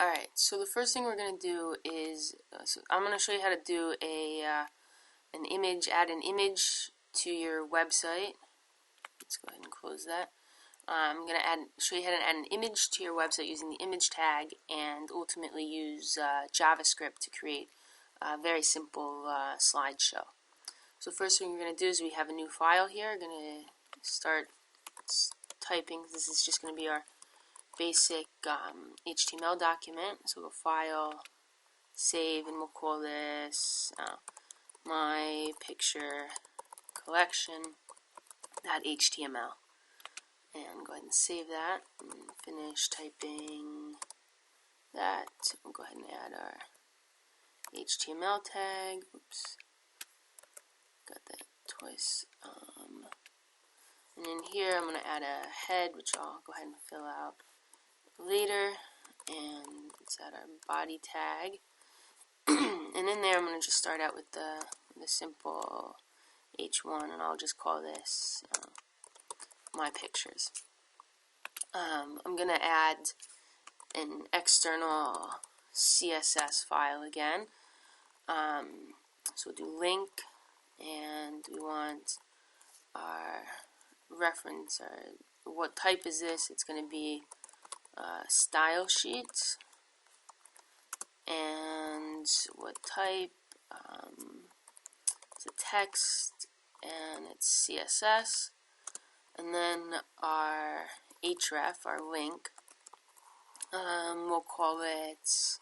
Alright, so the first thing we're going to do is, so I'm going to show you how to do an image, add an image to your website. Let's go ahead and close that. I'm going to show you how to add an image to your website using the image tag and ultimately use JavaScript to create a very simple slideshow. So the first thing we're going to do is we have a new file here. We're going to start typing. This is just going to be our basic HTML document. So we'll go File, Save, and we'll call this My Picture Collection.html. And go ahead and save that and finish typing that. We'll go ahead and add our HTML tag. Oops, got that twice. And in here I'm going to add a head, which I'll go ahead and fill out later. And let's add our body tag. And in there I'm going to just start out with the simple H1, and I'll just call this My Pictures. I'm going to add an external CSS file again. So we'll do link, and we want our reference, or what type is this? It's going to be style sheet. And what type? It's a text, and it's CSS. And then our href, our link, we'll call it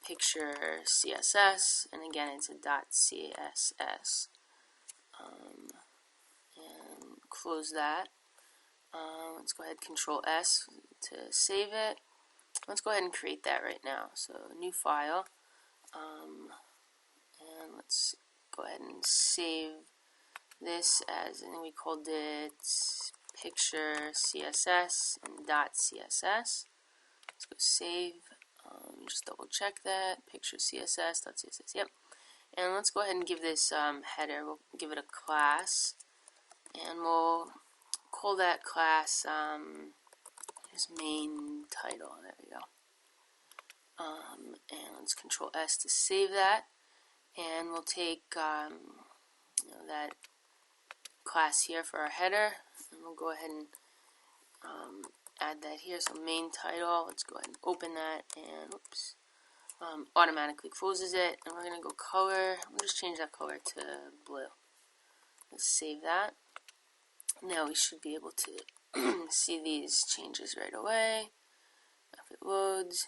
picture CSS, and again it's a .css. And close that. Let's go ahead, Control S to save it. Let's go ahead and create that right now. So new file, and let's go ahead and save this as, and we called it picture CSS and .css. Let's go save. Just double check that picture CSS.css. Yep. And let's go ahead and give this header. We'll give it a class, and we'll call that class his main title. There we go. And let's Control S to save that, and we'll take that class here for our header, and we'll go ahead and add that here. So main title. Let's go ahead and open that, and oops, automatically closes it. And we're gonna go color. We'll just change that color to blue. Let's save that. Now we should be able to see these changes right away. If it loads,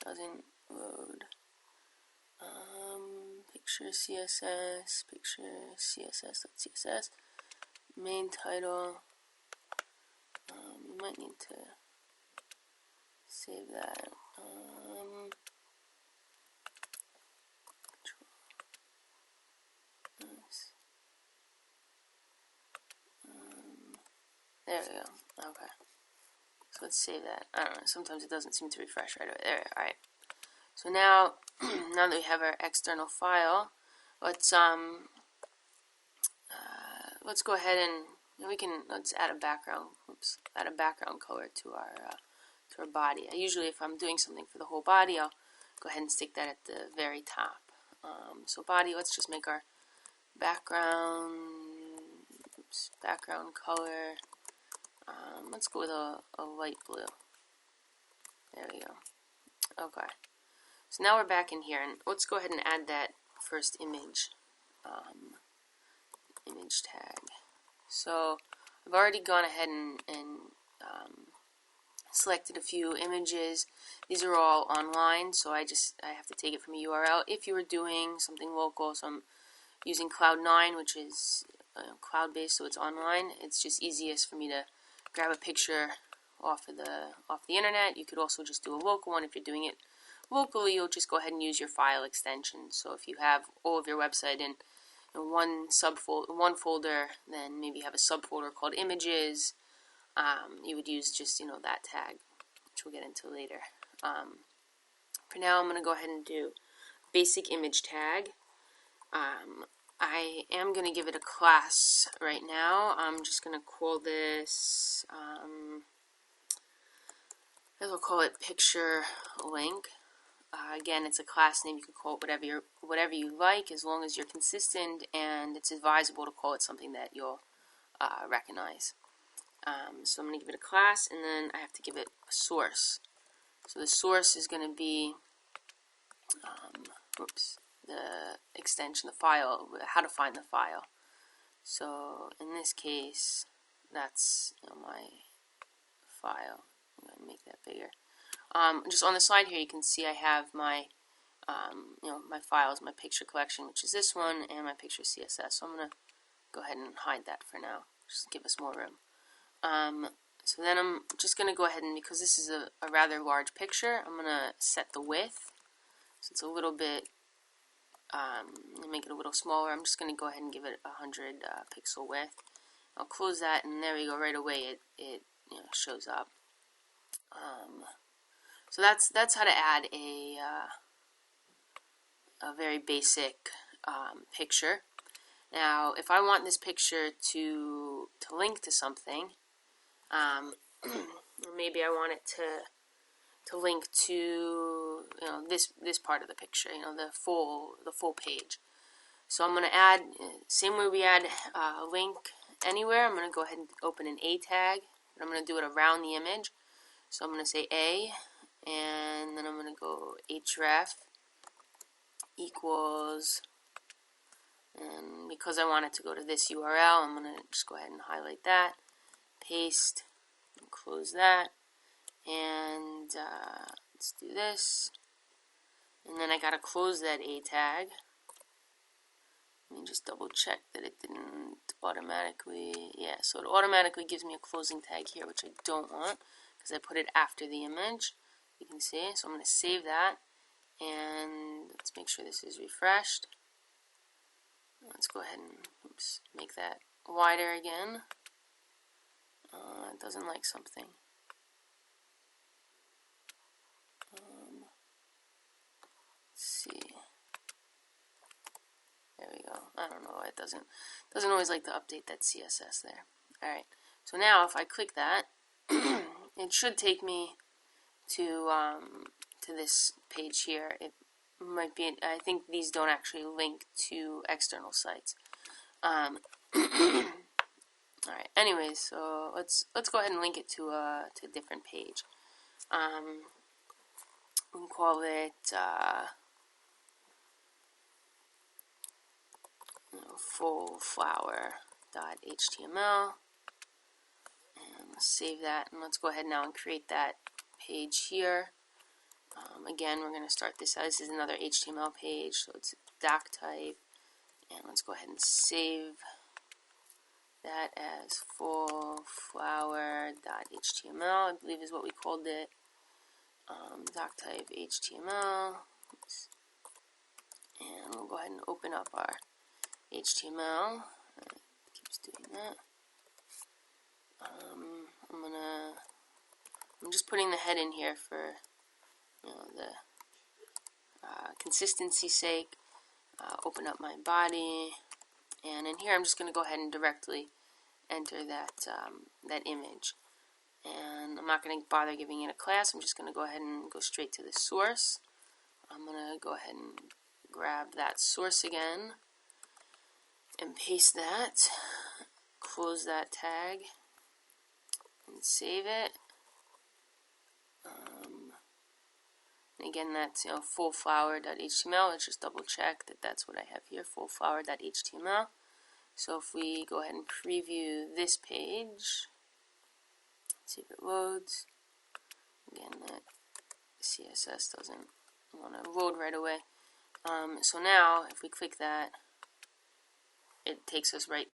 doesn't load. Picture CSS.css, main title. You might need to save that. There we go. Okay. So let's save that. I don't know. Sometimes it doesn't seem to refresh right away. There. All right. So now, now that we have our external file, let's go ahead and let's add a background. Oops. Add a background color to our body. Usually, if I'm doing something for the whole body, I'll go ahead and stick that at the very top. So body. Let's just make our background. Oops. Background color. Let's go with a light blue. There we go. Okay. So now we're back in here, and let's go ahead and add that first image. Image tag. So I've already gone ahead and selected a few images. These are all online, so I have to take it from a URL. If you were doing something local, so I'm using Cloud9, which is cloud-based, so it's online. It's just easiest for me to grab a picture off the internet. You could also just do a local one. If you're doing it locally, you'll just go ahead and use your file extension. So if you have all of your website in one folder, then maybe you have a subfolder called images. You would use just that tag, which we'll get into later. For now, I'm going to go ahead and do basic image tag. I am going to give it a class right now. I'm just going to call this guess we'll call it picture link. Again, it's a class name. You can call it whatever you like, as long as you're consistent, and it's advisable to call it something that you'll recognize. So I'm going to give it a class, and then I have to give it a source. So the source is going to be the extension, the file, how to find the file. So in this case, that's my file. I'm going to make that bigger. Just on the slide here, you can see I have my my files, my picture collection, which is this one, and my picture CSS. So I'm going to go ahead and hide that for now, just to give us more room. So then I'm just going to go ahead and, because this is a rather large picture, I'm going to set the width. So it's a little bit, make it a little smaller. I'm just going to go ahead and give it 100 pixel width. I'll close that, and there we go. Right away, it shows up. So that's how to add a very basic picture. Now, if I want this picture to link to something, maybe I want it to link to this part of the picture, the full page. So I'm going to add, same way we add a link anywhere, I'm going to go ahead and open an A tag, and I'm going to do it around the image. So I'm going to say A, and then I'm going to go href equals, and because I want it to go to this URL, I'm going to just go ahead and highlight that, paste, and close that, and let's do this, and then I got to close that A tag. Let me just double check that it didn't automatically, so it automatically gives me a closing tag here, which I don't want, because I put it after the image, you can see. So I'm going to save that, and let's make sure this is refreshed. Let's go ahead and make that wider again. It doesn't like something. Let's see. There we go. I don't know why it doesn't always like to update that CSS there. Alright, so now if I click that, it should take me to this page here. It might be, I think these don't actually link to external sites. Alright, anyways, so let's go ahead and link it to a different page. We can call it fullflower.html, and let's save that, and let's go ahead now and create that page here. Again, we're going to start this out. This is another HTML page, so it's doc type, and let's go ahead and save that as fullflower.html, I believe is what we called it. Doc type HTML. Oops. And we'll go ahead and open up our HTML. It keeps doing that. I'm just putting the head in here for the consistency's sake. Open up my body, and in here I'm just going to go ahead and directly enter that that image. And I'm not going to bother giving it a class. I'm just going to go ahead and go straight to the source. I'm going to go ahead and grab that source again and paste that, close that tag, and save it. And again, that's fullflower.html. Let's just double check that that's what I have here, fullflower.html. So if we go ahead and preview this page, see if it loads. Again, that CSS doesn't want to load right away. So now, if we click that, it takes us right